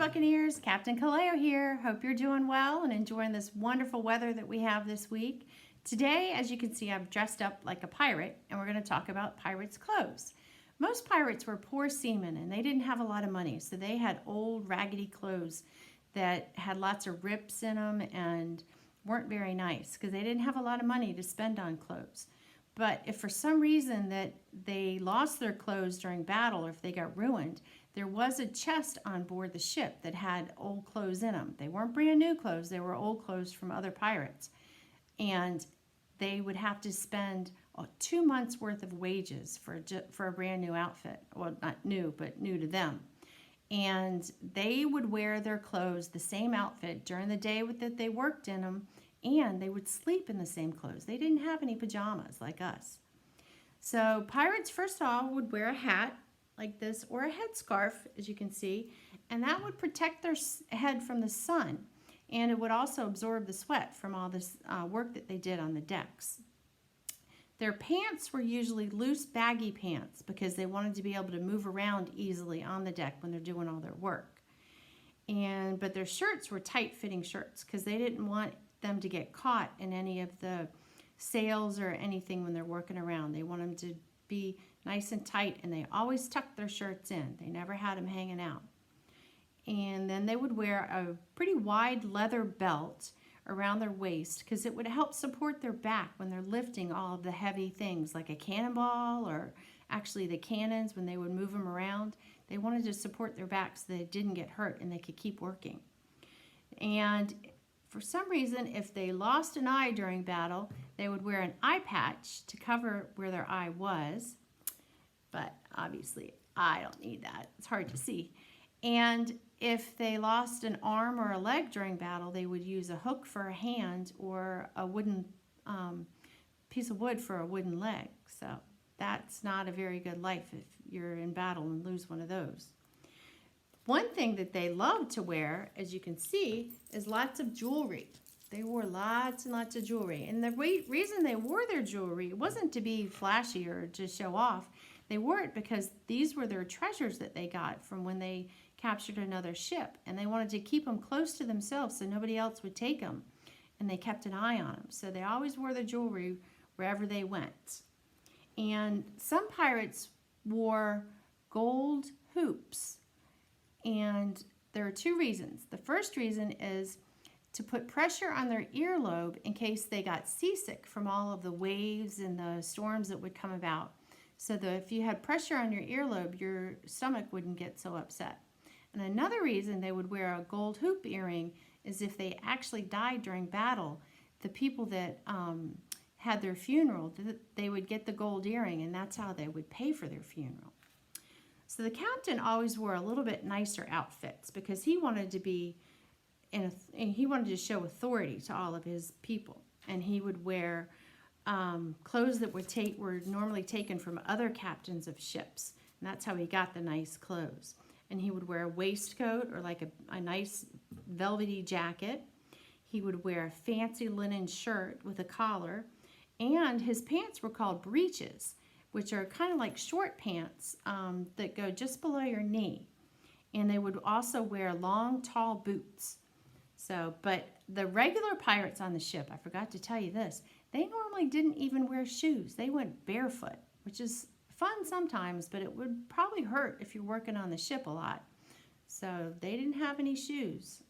Buccaneers, Captain Kaleo here. Hope you're doing well and enjoying this wonderful weather that we have this week. Today, as you can see, I'm dressed up like a pirate, and we're going to talk about pirates' clothes. Most pirates were poor seamen, and they didn't have a lot of money, so they had old, raggedy clothes that had lots of rips in them and weren't very nice because they didn't have a lot of money to spend on clothes. But if for some reason that they lost their clothes during battle or if they got ruined, there was a chest on board the ship that had old clothes in them. They weren't brand new clothes, they were old clothes from other pirates. And they would have to spend 2 months worth of wages for a brand new outfit. Well, not new, but new to them. And they would wear their clothes, the same outfit, during the day that they worked in them, and they would sleep in the same clothes. They didn't have any pajamas like us. So pirates, first of all, would wear a hat like this or a headscarf, as you can see, and that would protect their head from the sun, and it would also absorb the sweat from all this work that they did on the decks. Their pants were usually loose, baggy pants because they wanted to be able to move around easily on the deck when they're doing all their work. But their shirts were tight-fitting shirts because they didn't want them to get caught in any of the sails or anything when they're working around. They want them to be nice and tight, and they always tucked their shirts in. They never had them hanging out. And then they would wear a pretty wide leather belt around their waist because it would help support their back when they're lifting all of the heavy things like a cannonball, or actually the cannons when they would move them around. They wanted to support their back so they didn't get hurt and they could keep working. And for some reason, if they lost an eye during battle, they would wear an eye patch to cover where their eye was. But obviously, I don't need that. It's hard to see. And if they lost an arm or a leg during battle, they would use a hook for a hand or a wooden piece of wood for a wooden leg. So that's not a very good life if you're in battle and lose one of those. One thing that they loved to wear, as you can see, is lots of jewelry. They wore lots and lots of jewelry. And the reason they wore their jewelry wasn't to be flashy or to show off. They wore it because these were their treasures that they got from when they captured another ship. And they wanted to keep them close to themselves so nobody else would take them. And they kept an eye on them. So they always wore their jewelry wherever they went. And some pirates wore gold hoops. And there are two reasons. The first reason is to put pressure on their earlobe in case they got seasick from all of the waves and the storms that would come about. So that if you had pressure on your earlobe, your stomach wouldn't get so upset. And another reason they would wear a gold hoop earring is if they actually died during battle, the people that had their funeral, they would get the gold earring, and that's how they would pay for their funeral. So the captain always wore a little bit nicer outfits because he wanted to be he wanted to show authority to all of his people, and he would wear clothes that were normally taken from other captains of ships, and that's how he got the nice clothes. And he would wear a waistcoat or like a nice velvety jacket. He would wear a fancy linen shirt with a collar, and his pants were called breeches, which are kind of like short pants that go just below your knee. And they would also wear long, tall boots. But the regular pirates on the ship, I forgot to tell you this, they normally didn't even wear shoes. They went barefoot, which is fun sometimes, but it would probably hurt if you're working on the ship a lot. So they didn't have any shoes.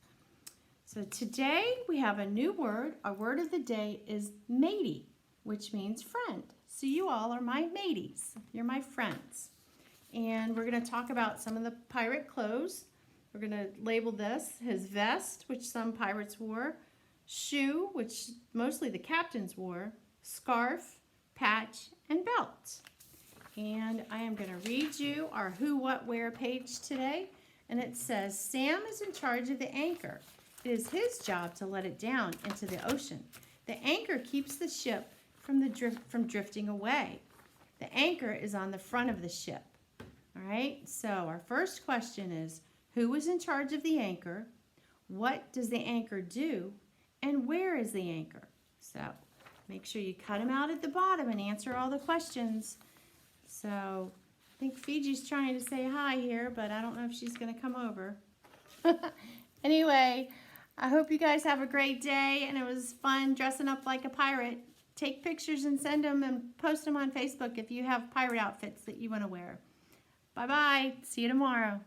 So today we have a new word. Our word of the day is matey, which means friend. So you all are my mateys. You're my friends. And we're going to talk about some of the pirate clothes. We're going to label this his vest, which some pirates wore, shoe, which mostly the captains wore, scarf, patch, and belt. And I am going to read you our Who, What, Where page today. And it says, Sam is in charge of the anchor. It is his job to let it down into the ocean. The anchor keeps the ship from drifting away. The anchor is on the front of the ship. All right, so our first question is, who is in charge of the anchor? What does the anchor do? And where is the anchor? So make sure you cut them out at the bottom and answer all the questions. So I think Fiji's trying to say hi here, but I don't know if she's going to come over. Anyway, I hope you guys have a great day, and it was fun dressing up like a pirate. Take pictures and send them and post them on Facebook if you have pirate outfits that you want to wear. Bye-bye. See you tomorrow.